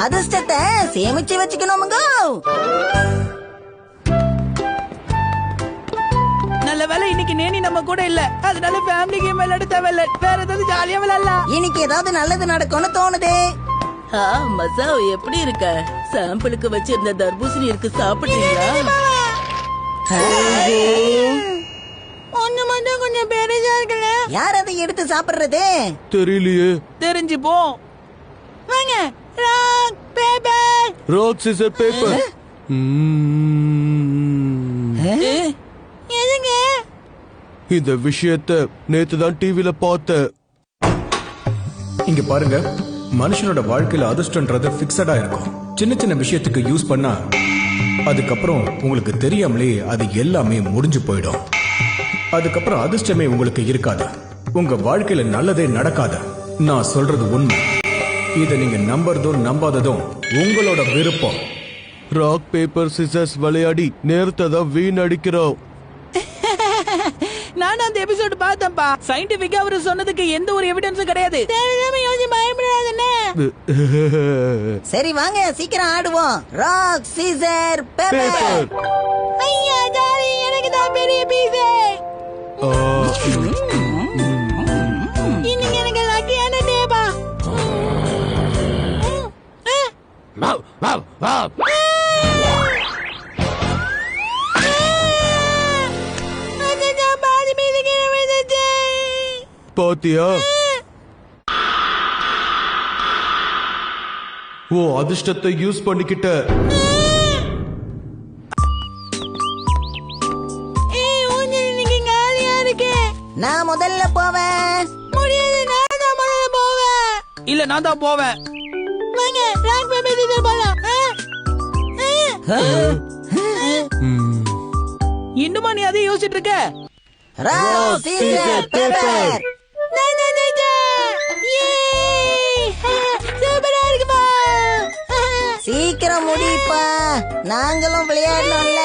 அதிர்ஷ்டத்தை சேமிச்சு வச்சுக்கணுமுங்க. நல்ல வேலை இன்னைக்கு நேனி நம்ம கூட இல்ல, அதனால ஃபேமிலி கேம் விளையாட தேவையில்ல. வேற ஏதாவது ஜாலியா விளையாடலாம். இன்னைக்கு ஏதாவது நல்லது நடக்கும்னு தோணுது. மசாவ் எப்படி இருக்க? சாம்பிளுக்கு வச்சிருந்த தர்பூசணி இருக்கு, சாப்பிடுறீங்களா? ஒண்ணு மட்டும் கொஞ்சம் பெருசா இருக்குல்ல. யார் அதை எடுத்து சாப்பிடுறது? தெரியலையே. தெரிஞ்சு போ. வாங்க, rock paper. Rock scissor paper. எதுங்க? இந்த விஷயத்தை நேத்து தான் டிவில பார்த்தேன். இங்க பாருங்க, மனுஷனோட வாழ்க்கையில அதிர்ஷ்டன்றது பிக்சடா இருக்கும். சின்ன சின்ன விஷயத்துக்கு யூஸ் பண்ணா அதுக்கப்புறம் உங்களுக்கு தெரியாமலே அது எல்லாமே முடிஞ்சு போயிடும். அதுக்கப்புறம் அதிர்ஷ்டமே உங்களுக்கு இருக்காது, உங்க வாழ்க்கையில நல்லதே நடக்காது. நான் சொல்றது உண்மை. இதை நீங்க நம்புறதும் நம்பாததும் உங்களோட விருப்பம். ராக் பேப்பர் சிசர்ஸ் விளையாடி நேரத்தை தான் வீணடிக்கிறோம். நான் அந்த எபிசோட் பார்த்தேன்ப்பா. சயின்டிபிக்கா அவரு சொன்னதுக்கு எந்த ஒரு எவிடன்ஸும் கிடையாது. தேவையில்லாம யோசிச்சு பயப்படாதே. சரி வாங்க சீக்கிரம் ஆடுவோம். Rock scissor paper. ஐயா ஜாலி, எனக்கு தான் பெரிய பீஸ். இன்னைக்கு எனக்கு லக்கியான டேபா. பாத்தியா? ஓ அதிர்ஷ்டத்தை யூஸ் பண்ணிக்கிட்ட. நான் முதல்ல போவேன். முடியாது, நான் தான் முதல்ல போவேன். இல்ல, நான் தான் போவேன். வாங்க, ராக் பேப்பர் சீசர் போலாம். இன்னுமா நீ அதே யோசிச்சுட்டு இருக்க? Rock scissor paper. சீக்கிரம் முடிப்பா, நாங்களும் விளையாடணும்ல.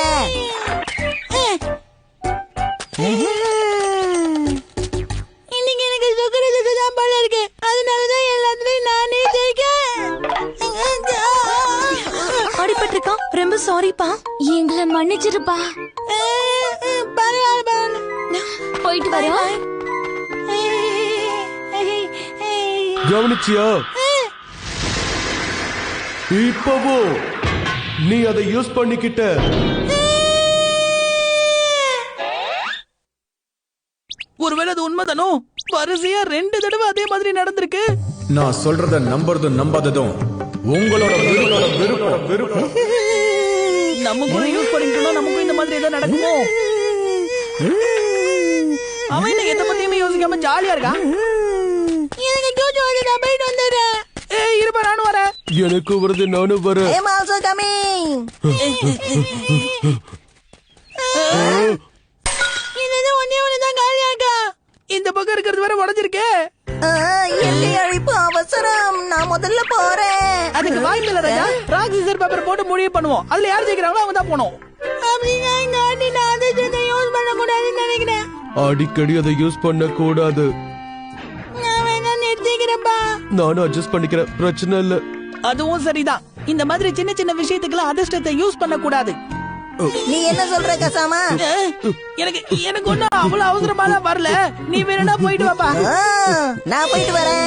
இன்னைக்கு எனக்கு சுகரது தான் போல இருக்கு, அதனாலதான் எல்லாத்துலயும் நானே ஜெயிக்க. அடிபட்டிருக்கான், ரொம்ப சாரிப்பா. எங்களை மன்னிச்சிருப்பா. பரவாயில்ல பரவாயில்ல, போயிட்டு வரோம். கவனிச்சியா? இப்பவோ நீ அதை யூஸ் பண்ணிக்கிட்ட. ஒருவேளை அது உண்மைதானோ? வரிசையா 2 தடவை அதே மாதிரி நடந்திருக்கு. நான் சொல்றத நம்புறதும் நம்பாததும் உங்களோட விருப்பம். நம்ம கூட யூஸ் பண்ணிட்டோம், நமக்கும் இந்த மாதிரி ஏதோ நடக்குமோ? அவன் என்ன எதை பத்தியுமே யோசிக்காம ஜாலியா இருக்கான். இருப்பா, நானும் வரேன். எனக்கு வருது, நானும் வரேன். I am also coming. இது ஒண்ணே ஒண்ணுதான் காலியா இருக்கா. இந்த பக்கம் இருக்கிறது வேற உடைஞ்சிருக்கே. எல்லை அழிப்பு அவசரம். நான் முதல்ல போறேன். அதுக்கு வாய்ப்பு இல்ல ராஜா. ராக் சீசர் பேப்பர் போட்டு முடிவு பண்ணுவோம். அதுல யார் ஜெயிக்கிறாங்களோ அவங்க தான் போனோம். அப்படின்னா இந்த வாட்டி நான் அதை யூஸ் பண்ண கூடாதுன்னு நினைக்கிறேன். அடிக்கடி அதை யூஸ் பண்ண கூடாது. நான் வேணா நிறுத்திக்கிறேன்ப்பா. நானும் அட்ஜஸ்ட் பண்ணிக்கிறேன், பிரச்சனை இல்ல. அதுவும் சரிதான். இந்த மாதிரி சின்ன சின்ன விஷயத்துக்குலாம் அதிர்ஷ்டத்தை யூஸ் பண்ண கூடாது. நீ என்ன சொல்ற கசாமா? எனக்கு ஒண்ணும் அவ்வளவு அவசரமாலாம் வரல. நீ வேணும்னா போயிட்டு வாப்பா. நான் போயிட்டு வரேன்.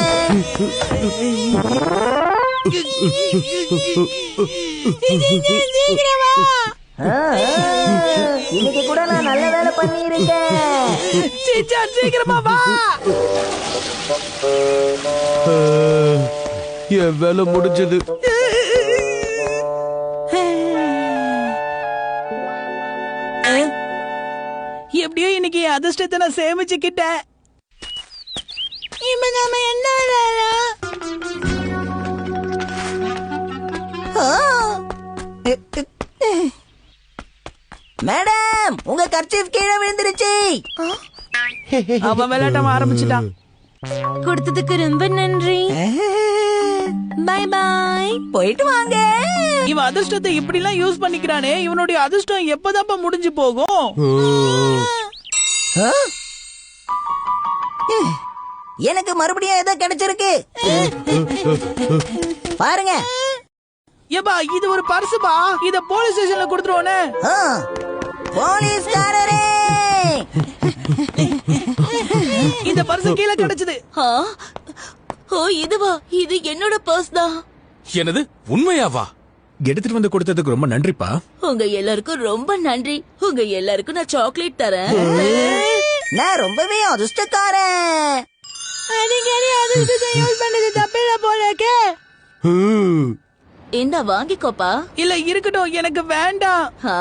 இன்னைக்கு கூட நான் நல்ல வேலை பண்ணிருக்கேன். சீக்கிரமா வா. என் வேலை முடிஞ்சது. எப்படியோ இன்னைக்கு அதிர்ஷ்டத்தை நான் சேமிச்சுக்கிட்டேன். இப்ப நாம என்ன மேடம், உங்க கர்ச்சீஃப் கீழே விழுந்துருச்சு. அவன் விளையாட்டம் ஆரம்பிச்சுட்டான். கொடுத்ததுக்கு ரொம்ப நன்றி. Bye bye. போயிட்டு வாங்க. இவன் அதிர்ஷ்டத்தை இப்படி எல்லாம் யூஸ் பண்ணிக்கிறானே, இவனுடைய அதிர்ஷ்டம் எப்பதாப்பா முடிஞ்சு போகும்? எனக்கு மறுபடியும் ஏதோ கிடைச்சிருக்கு பாருங்க. ஏப்பா இது ஒரு பர்சுப்பா. இத போலீஸ் ஸ்டேஷன்ல கொடுத்துருவோனே. ஆ, போலீஸ்காரரே இந்த பர்ஸ் கீழே கிடைச்சது. ஆ? ஓ இதுவா? இது என்னோட பர்ஸ் தான். என்னது உண்மையாவா? எடுத்துட்டு வந்து கொடுத்ததுக்கு ரொம்ப நன்றிப்பா. உங்க எல்லாருக்கும் ரொம்ப நன்றி. உங்க எல்லாருக்கும் நான் சாக்லேட் தரேன். நான் ரொம்பவே அதிர்ஷ்டக்காரன். அடிக்கடி அதிர்ஷ்டத்தை யூஸ் பண்ணது தப்பில்ல போல இருக்கே. இந்த வாங்கிக்கோப்பா. இல்ல இருக்கட்டும், எனக்கு வேண்டாம். ஆ?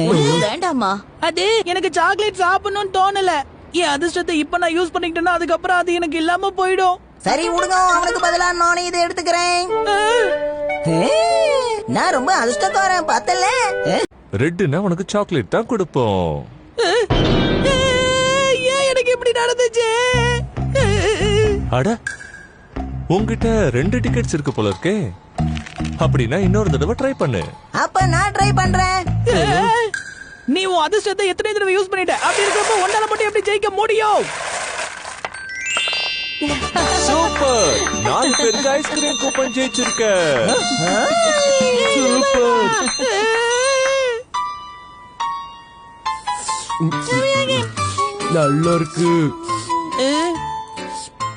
உனக்கு வேண்டாமா? அது எனக்கு சாக்லேட் சாப்பிடணும்னு தோணல. என் அதிர்ஷ்டத்தை இப்ப நான் யூஸ் பண்ணிக்கிட்டேன்னா அதுக்கப்புறம் அது எனக்கு இல்லாம போயிடும். சரி விடுங்க, அவனுக்கு பதிலா நானே இதை எடுத்துக்கிறேன். நான் ரொம்ப அதிர்ஷ்டக்காரன் பார்த்தல. ரெட்டுனா உனக்கு சாக்லேட் தான் கொடுப்போம். ஏன் எனக்கு இப்படி நடந்துச்சு? அட உன்கிட்ட 2 டிக்கெட்ஸ் இருக்கு போல இருக்கே. அப்படின்னா இன்னொரு தடவை ட்ரை பண்ணு. அப்ப நான் ட்ரை பண்றேன். நீ உன் அதிர்ஷ்டத்தை எத்தனை தடவை யூஸ் பண்ணிட்ட? அப்படி இருக்கிறப்ப ஒன்னால மட்டும் எப்படி ஜெயிக்க முடியும்? சூப்பர், 4 பேருக்கு ஐஸ்கிரீம் கூப்பன் ஜெயிச்சிருக்க. நல்லா இருக்கு.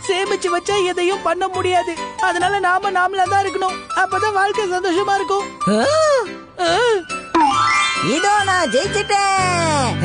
சேமிச்சு வச்சா எதையும் பண்ண முடியாது. அதனால நாமளா தான் இருக்கணும். அப்பதான் வாழ்க்கை சந்தோஷமா இருக்கும். இதோ நான் ஜெயிச்சிட்டேன்.